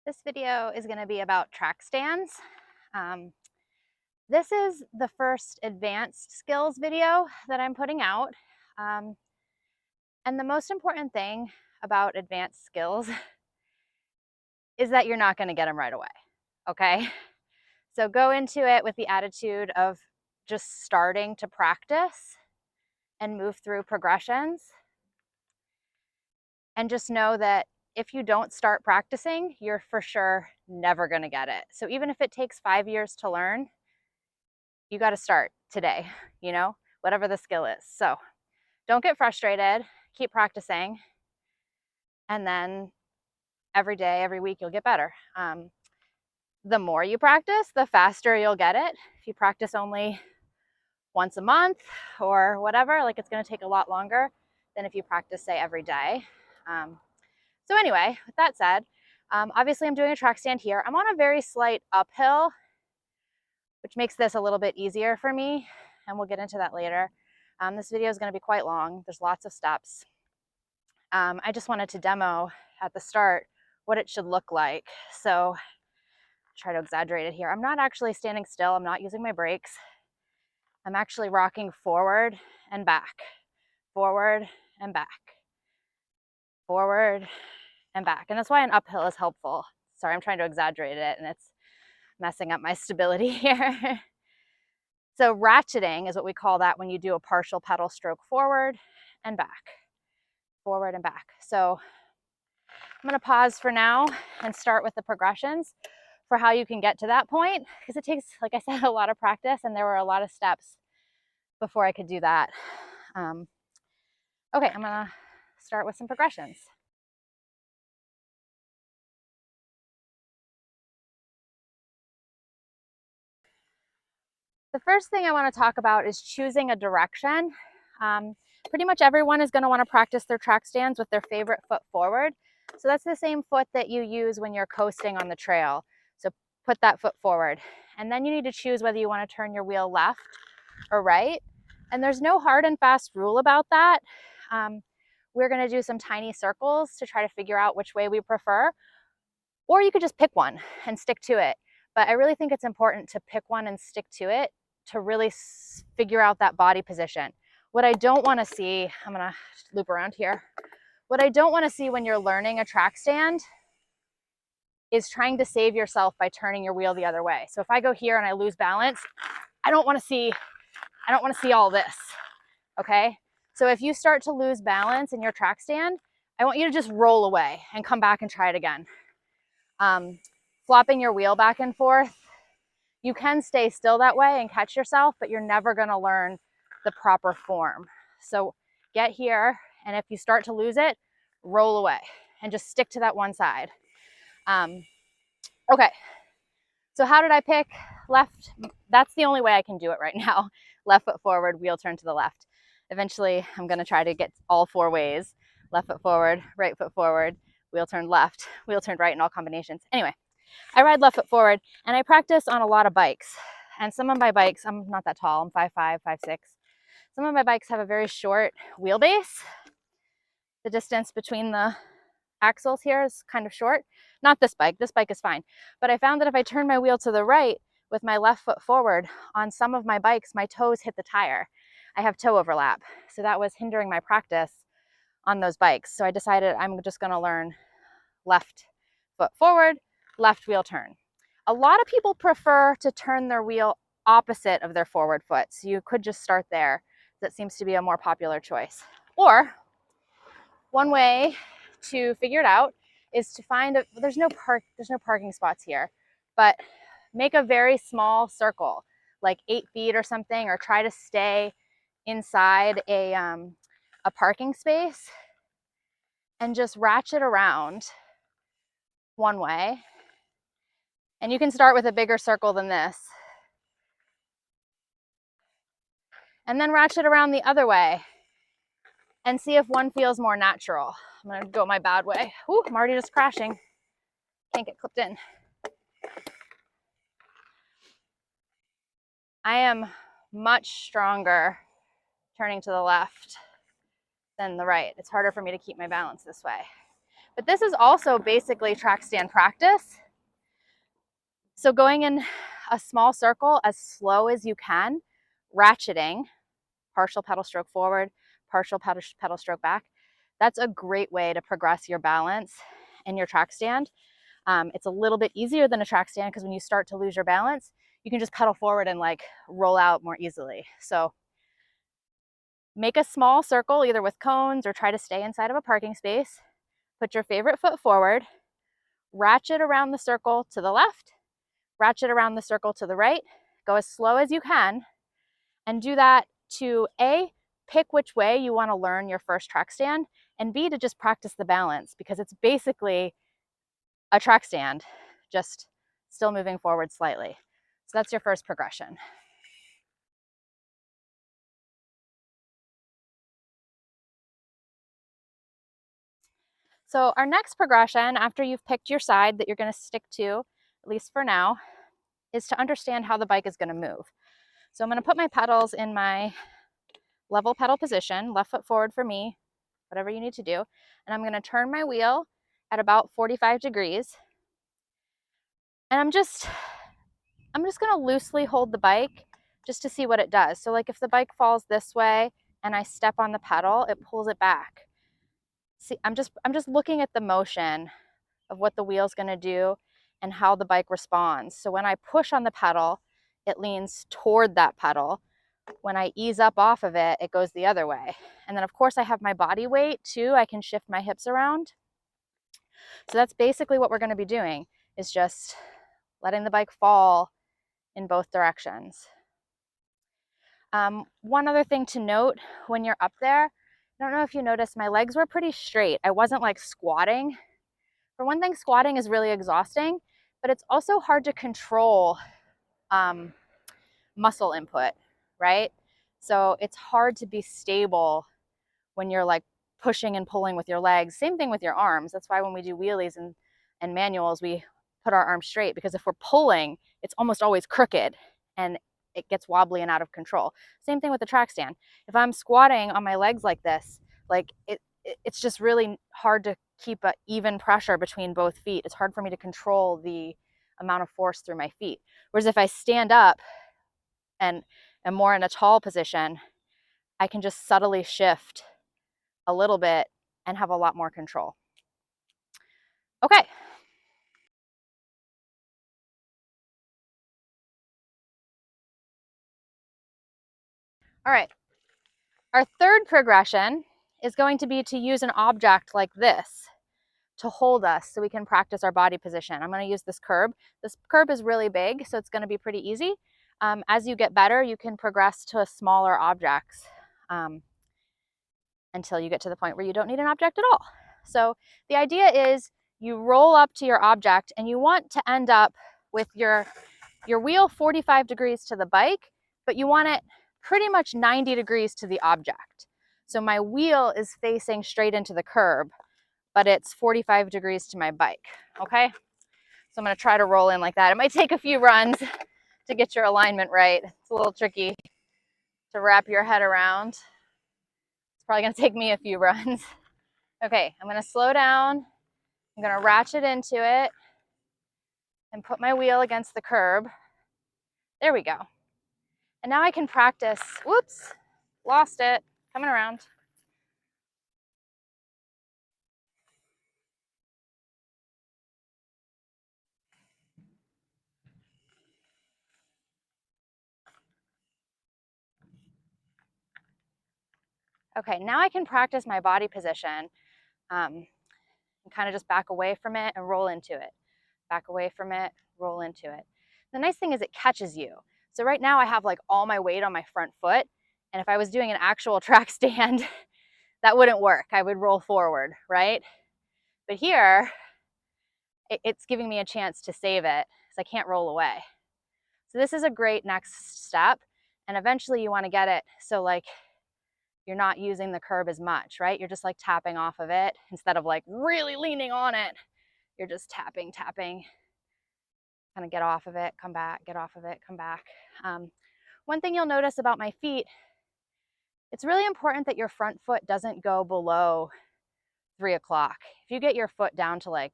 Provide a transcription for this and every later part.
This video is going to be about track stands. This is the first advanced skills video that I'm putting out. And the most important thing about advanced skills is that you're not going to get them right away, okay? So go into it with the attitude of just starting to practice and move through progressions. And just know that if you don't start practicing, you're for sure never going to get it. So even if it takes 5 years to learn, you got to start today, whatever the skill is. So don't get frustrated, keep practicing, and then every day, every week, you'll get better. The more you practice, the faster you'll get it. If you practice only once a month or whatever, like it's going to take a lot longer than if you practice, say, every day. So anyway, with that said, obviously I'm doing a track stand here. I'm on a very slight uphill, which makes this a little bit easier for me, and we'll get into that later. This video is going to be quite long. There's lots of steps. I just wanted to demo at the start what it should look like. So try to exaggerate it here. I'm not actually standing still. I'm not using my brakes. I'm actually rocking forward and back, forward and back, forward and back. And that's why an uphill is helpful. Sorry, I'm trying to exaggerate it and it's messing up my stability here. So ratcheting is what we call that when you do a partial pedal stroke forward and back, forward and back. So I'm going to pause for now and start with the progressions for how you can get to that point, because it takes, like I said, a lot of practice, and there were a lot of steps before I could do that. Okay, I'm going to start with some progressions. The first thing I want to talk about is choosing a direction. Pretty much everyone is going to want to practice their track stands with their favorite foot forward. So that's the same foot that you use when you're coasting on the trail. So put that foot forward. And then you need to choose whether you want to turn your wheel left or right. And there's no hard and fast rule about that. We're going to do some tiny circles to try to figure out which way we prefer. Or you could just pick one and stick to it. But I really think it's important to pick one and stick to it to really figure out that body position. What I don't want to see, I'm going to loop around here. What I don't want to see when you're learning a track stand is trying to save yourself by turning your wheel the other way. So if I go here and I lose balance, I don't want to see all this, okay? So if you start to lose balance in your track stand, I want you to just roll away and come back and try it again. Flopping your wheel back and forth, you can stay still that way and catch yourself, but you're never going to learn the proper form. So get here, and if you start to lose it, roll away and just stick to that one side. Okay, so how did I pick left? That's the only way I can do it right now. Left foot forward, wheel turn to the left. Eventually, I'm going to try to get all 4 ways. Left foot forward, right foot forward, wheel turn left, wheel turn right in all combinations. Anyway, I ride left foot forward, and I practice on a lot of bikes. And some of my bikes, I'm not that tall, I'm 5'5", 5'6". Some of my bikes have a very short wheelbase. The distance between the axles here is kind of short. Not this bike is fine. But I found that if I turn my wheel to the right with my left foot forward, on some of my bikes, my toes hit the tire. I have toe overlap. So that was hindering my practice on those bikes. So I decided I'm just going to learn left foot forward, left wheel turn. A lot of people prefer to turn their wheel opposite of their forward foot. So you could just start there. That seems to be a more popular choice. Or one way to figure it out is to find there's no parking spots here, but make a very small circle, like 8 feet or something, or try to stay inside a parking space and just ratchet around one way. And you can start with a bigger circle than this. And then ratchet around the other way and see if one feels more natural. I'm gonna go my bad way. Ooh, I'm already just crashing. Can't get clipped in. I am much stronger turning to the left than the right. It's harder for me to keep my balance this way. But this is also basically track stand practice. So going in a small circle as slow as you can, ratcheting, partial pedal stroke forward, partial pedal stroke back. That's a great way to progress your balance in your track stand. It's a little bit easier than a track stand because when you start to lose your balance, you can just pedal forward and like roll out more easily. So make a small circle either with cones or try to stay inside of a parking space. Put your favorite foot forward, ratchet around the circle to the left, ratchet around the circle to the right, go as slow as you can, and do that to A, pick which way you want to learn your first track stand, and B, to just practice the balance because it's basically a track stand, just still moving forward slightly. So that's your first progression. So our next progression, after you've picked your side that you're going to stick to, at least for now, is to understand how the bike is going to move. So I'm going to put my pedals in my level pedal position, left foot forward for me, whatever you need to do. And I'm going to turn my wheel at about 45 degrees. And I'm just going to loosely hold the bike just to see what it does. So like if the bike falls this way and I step on the pedal, it pulls it back. See, I'm just looking at the motion of what the wheel's going to do and how the bike responds. So when I push on the pedal, it leans toward that pedal. When I ease up off of it, it goes the other way. And then of course I have my body weight too. I can shift my hips around. So that's basically what we're going to be doing, is just letting the bike fall in both directions. One other thing to note when you're up there, I don't know if you noticed, my legs were pretty straight. I wasn't like squatting. For one thing, squatting is really exhausting, but it's also hard to control muscle input, right? So it's hard to be stable when you're like pushing and pulling with your legs. Same thing with your arms. That's why when we do wheelies and manuals, we put our arms straight, because if we're pulling, it's almost always crooked and it gets wobbly and out of control. Same thing with the track stand. If I'm squatting on my legs like this, like it's just really hard to keep an even pressure between both feet. It's hard for me to control the amount of force through my feet. Whereas if I stand up and am more in a tall position, I can just subtly shift a little bit and have a lot more control. Okay. All right. Our third progression is going to be to use an object like this to hold us so we can practice our body position. I'm going to use this curb. This curb is really big, so it's going to be pretty easy. As you get better, you can progress to smaller objects until you get to the point where you don't need an object at all. So the idea is you roll up to your object and you want to end up with your wheel 45 degrees to the bike, but you want it pretty much 90 degrees to the object. So my wheel is facing straight into the curb, but it's 45 degrees to my bike, okay? So I'm gonna try to roll in like that. It might take a few runs to get your alignment right. It's a little tricky to wrap your head around. It's probably gonna take me a few runs. Okay, I'm gonna slow down. I'm gonna ratchet into it and put my wheel against the curb. There we go. And now I can practice, whoops, lost it, coming around. Okay, now I can practice my body position and kind of just back away from it and roll into it. Back away from it, roll into it. The nice thing is it catches you. So right now I have like all my weight on my front foot. And if I was doing an actual track stand, that wouldn't work. I would roll forward, right? But here, it's giving me a chance to save it because I can't roll away. So this is a great next step. And eventually you want to get it so like you're not using the curb as much, right? You're just like tapping off of it instead of like really leaning on it. You're just tapping, kind of get off of it, come back, get off of it, come back. One thing you'll notice about my feet, it's really important that your front foot doesn't go below 3 o'clock. If you get your foot down to like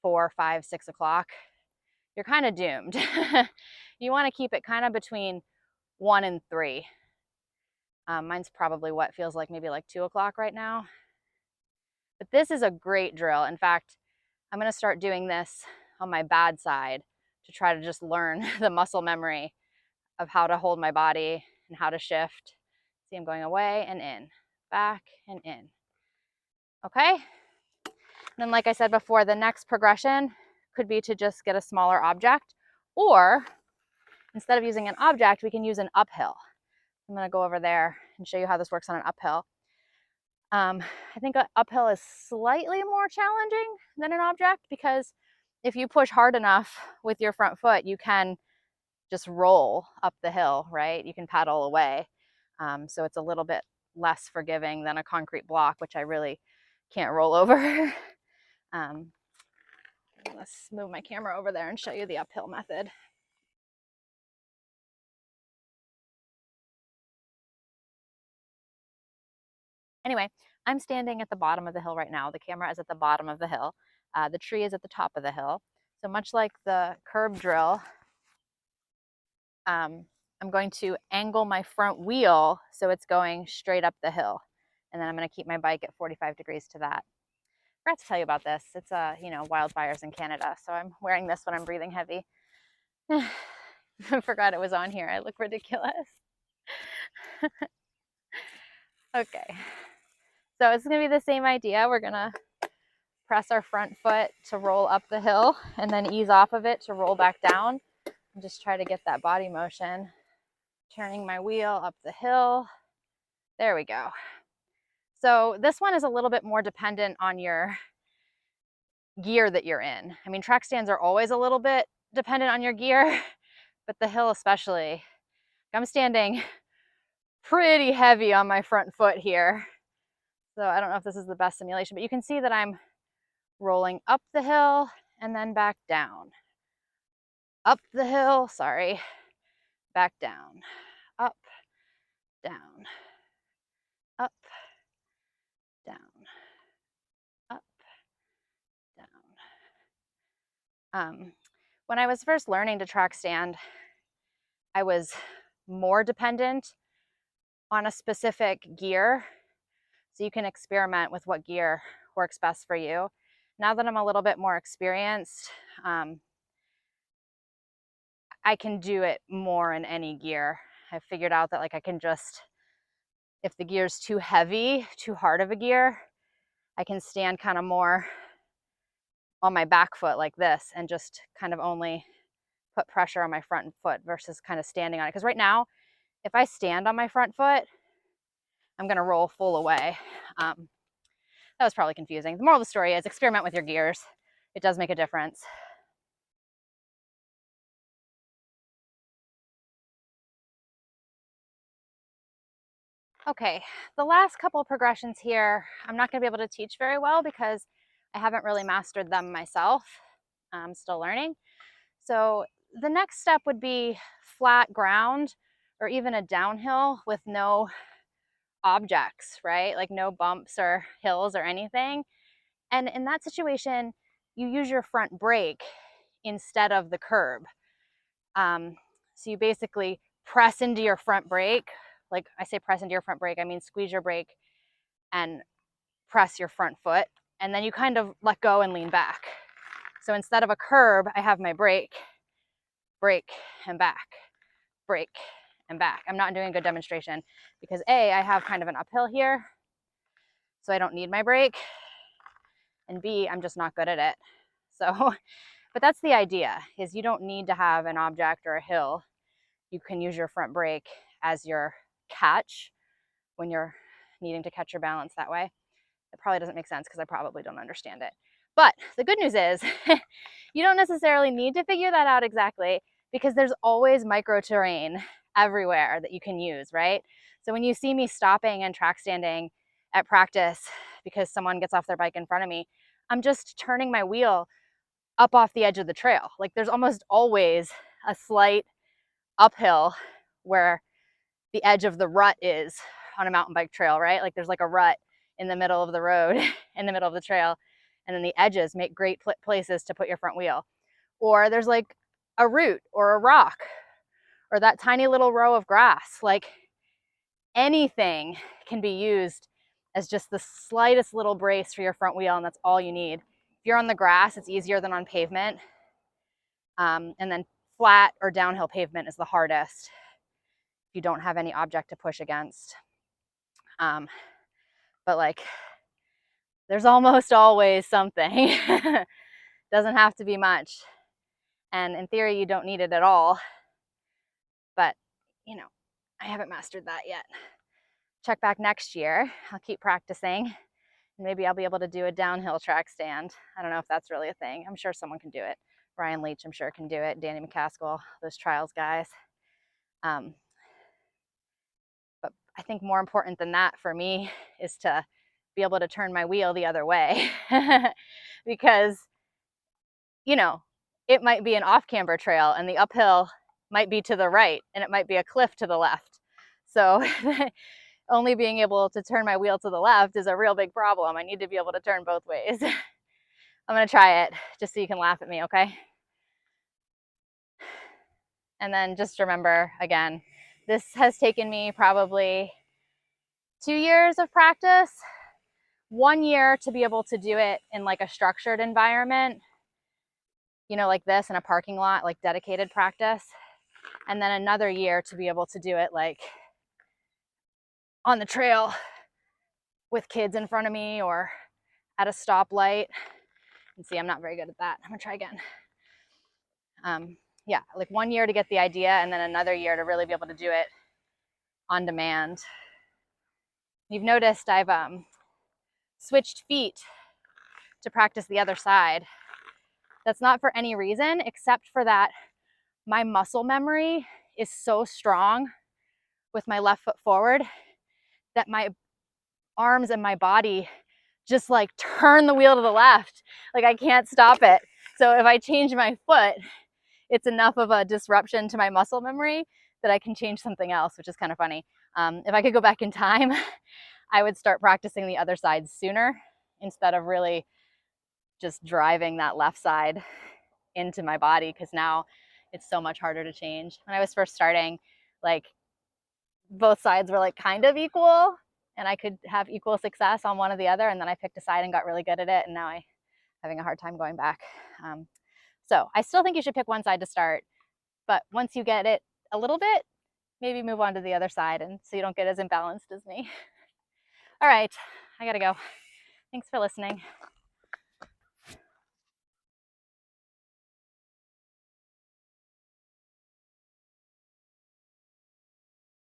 4, 5, 6 o'clock, you're kind of doomed. You want to keep it kind of between 1 and 3. Mine's probably what feels like maybe like 2 o'clock right now. But this is a great drill. In fact, I'm going to start doing this on my bad side to try to just learn the muscle memory of how to hold my body and how to shift. See, I'm going away and in, back and in. Okay? And then like I said before, the next progression could be to just get a smaller object, or instead of using an object, we can use an uphill. I'm going to go over there and show you how this works on an uphill. I think an uphill is slightly more challenging than an object because if you push hard enough with your front foot, you can just roll up the hill, right? You can paddle away. So it's a little bit less forgiving than a concrete block, which I really can't roll over. Let's move my camera over there and show you the uphill method. Anyway, I'm standing at the bottom of the hill right now. The camera is at the bottom of the hill. The tree is at the top of the hill. So much like the curb drill, I'm going to angle my front wheel so it's going straight up the hill. And then I'm going to keep my bike at 45 degrees to that. I forgot to tell you about this. It's wildfires in Canada, so I'm wearing this when I'm breathing heavy. I forgot it was on here. I look ridiculous. Okay, so it's gonna be the same idea. We're gonna press our front foot to roll up the hill and then ease off of it to roll back down and just try to get that body motion. Turning my wheel up the hill. There we go. So this one is a little bit more dependent on your gear that you're in. I mean, track stands are always a little bit dependent on your gear, but the hill especially. I'm standing pretty heavy on my front foot here. So I don't know if this is the best simulation, but you can see that I'm rolling up the hill and then back down. Up the hill, sorry, back down. Up, down, up, down, up, down. When I was first learning to track stand, I was more dependent on a specific gear. So you can experiment with what gear works best for you. Now that I'm a little bit more experienced, I can do it more in any gear. I've figured out that I can just, if the gear's too heavy, too hard of a gear, I can stand kind of more on my back foot like this and just kind of only put pressure on my front foot versus kind of standing on it. Because right now, if I stand on my front foot, I'm gonna roll full away. That was probably confusing. The moral of the story is experiment with your gears. It does make a difference. Okay, the last couple of progressions here, I'm not gonna be able to teach very well because I haven't really mastered them myself. I'm still learning. So the next step would be flat ground or even a downhill with no objects, right? Like no bumps or hills or anything. And in that situation, you use your front brake instead of the curb. So you basically press into your front brake. Like I say press into your front brake, I mean squeeze your brake and press your front foot. And then you kind of let go and lean back. So instead of a curb, I have my brake, brake and back, brake and back. I'm not doing a good demonstration because A, I have kind of an uphill here, so I don't need my brake. And B, I'm just not good at it. So, but that's the idea, is you don't need to have an object or a hill. You can use your front brake as your catch when you're needing to catch your balance that way. It probably doesn't make sense because I probably don't understand it. But the good news is you don't necessarily need to figure that out exactly because there's always micro terrain everywhere that you can use, right? So when you see me stopping and track standing at practice because someone gets off their bike in front of me, I'm just turning my wheel up off the edge of the trail. Like there's almost always a slight uphill where the edge of the rut is on a mountain bike trail, right? Like there's like a rut in the middle of the road, in the middle of the trail, and then the edges make great places to put your front wheel. Or there's like a root or a rock or that tiny little row of grass. Like anything can be used as just the slightest little brace for your front wheel, and that's all you need. If you're on the grass, it's easier than on pavement. And then flat or downhill pavement is the hardest if you don't have any object to push against. But like, there's almost always something. Doesn't have to be much. And in theory, you don't need it at all. But, you know, I haven't mastered that yet. Check back next year. I'll keep practicing. Maybe I'll be able to do a downhill track stand. I don't know if that's really a thing. I'm sure someone can do it. Ryan Leach, I'm sure, can do it. Danny McCaskill, those trials guys. But I think more important than that for me is to be able to turn my wheel the other way. Because, you know, it might be an off-camber trail and the uphill might be to the right and it might be a cliff to the left. So only being able to turn my wheel to the left is a real big problem. I need to be able to turn both ways. I'm gonna try it just so you can laugh at me, okay? And then just remember, again, this has taken me probably 2 years of practice, 1 year to be able to do it in like a structured environment, you know, like this in a parking lot, like dedicated practice. And then another year to be able to do it like on the trail with kids in front of me or at a stoplight. And see, I'm not very good at that. I'm gonna try again. Yeah, like 1 year to get the idea and then another year to really be able to do it on demand. You've noticed I've switched feet to practice the other side. That's not for any reason except for that my muscle memory is so strong with my left foot forward that my arms and my body just like turn the wheel to the left. Like I can't stop it. So if I change my foot, it's enough of a disruption to my muscle memory that I can change something else, which is kind of funny. If I could go back in time, I would start practicing the other side sooner instead of really just driving that left side into my body, because now it's so much harder to change. When I was first starting, like both sides were like kind of equal and I could have equal success on one or the other, and then I picked a side and got really good at it, and now I'm having a hard time going back. So I still think you should pick one side to start, but once you get it a little bit, maybe move on to the other side, and so you don't get as imbalanced as me. All right, I gotta go. Thanks for listening.